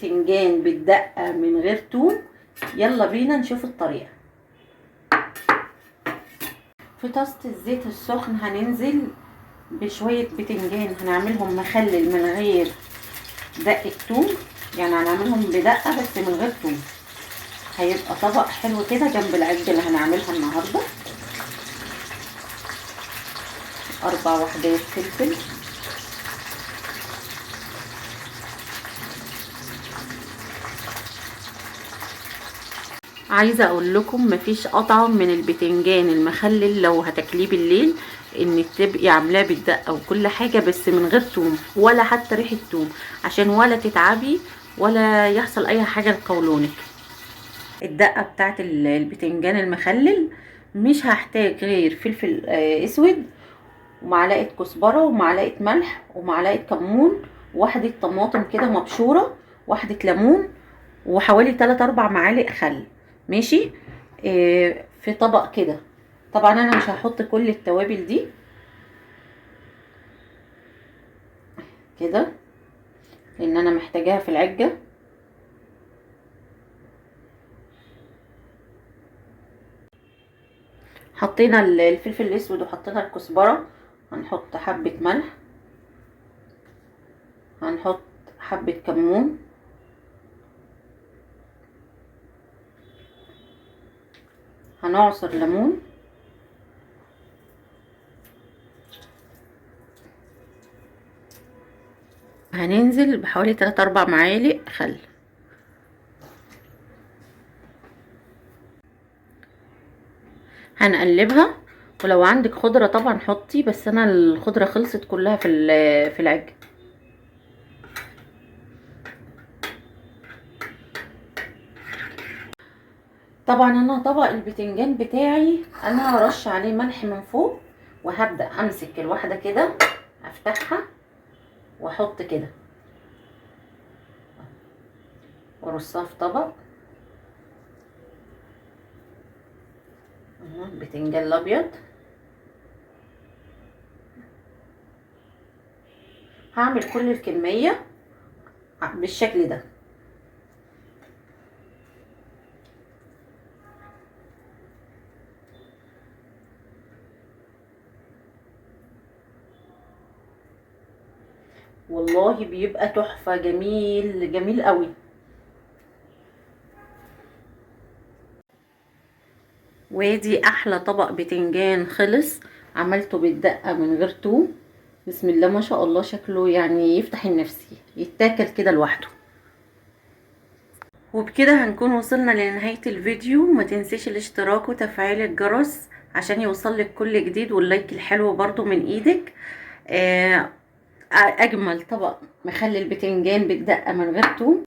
بتنجان بالدقة من غير توم. يلا بينا نشوف الطريقة. في طاسة الزيت السخن هننزل بشوية بتنجان، هنعملهم مخلل من غير دقة توم، يعني هنعملهم بدقة بس من غير توم. هيبقى طبق حلو كده جنب العجة اللي هنعملها النهاردة. 4 وحدات فلفل، عايزه اقول لكم مفيش اطعم من البتنجان المخلل لو هتاكليه بالليل، انك تبقي عاملاه بالدقه وكل حاجه بس من غير توم ولا حتى ريحه توم، عشان ولا تتعبي ولا يحصل اي حاجه لقولونك. الدقه بتاعت البتنجان المخلل مش هحتاج غير فلفل اسود ومعلقه كزبره ومعلقه ملح ومعلقه كمون وواحده طماطم كده مبشوره، واحده ليمون، وحوالي 3-4 معالق خل. ماشي. في طبق كده. طبعا انا مش هحط كل التوابل دي كده لان انا محتاجاها في العجة. حطينا الفلفل الاسود وحطينا الكزبرة، هنحط حبة ملح، هنحط حبة كمون، هنعصر ليمون، هننزل بحوالي 3-4 معالق خل. هنقلبها، ولو عندك خضرة طبعا حطي، بس انا الخضرة خلصت كلها في العجة. طبعا انا طبق البتنجان بتاعي انا هرش عليه ملح من فوق، وهبدأ امسك الواحدة كده افتحها واحط كده وارصها في طبق. البتنجان الابيض هعمل كل الكمية بالشكل ده. والله بيبقى تحفة، جميل جميل قوي. وادي احلى طبق بتنجان خلص، عملته بالدقة من غير توم. بسم الله ما شاء الله، شكله يعني يفتح النفس، يتاكل كده لوحده. وبكده هنكون وصلنا لنهاية الفيديو. ما تنسيش الاشتراك وتفعيل الجرس عشان يوصلك كل جديد، واللايك الحلو برضو من ايدك. اجمل طبق مخلل بتنجان بالدقة من غير توم.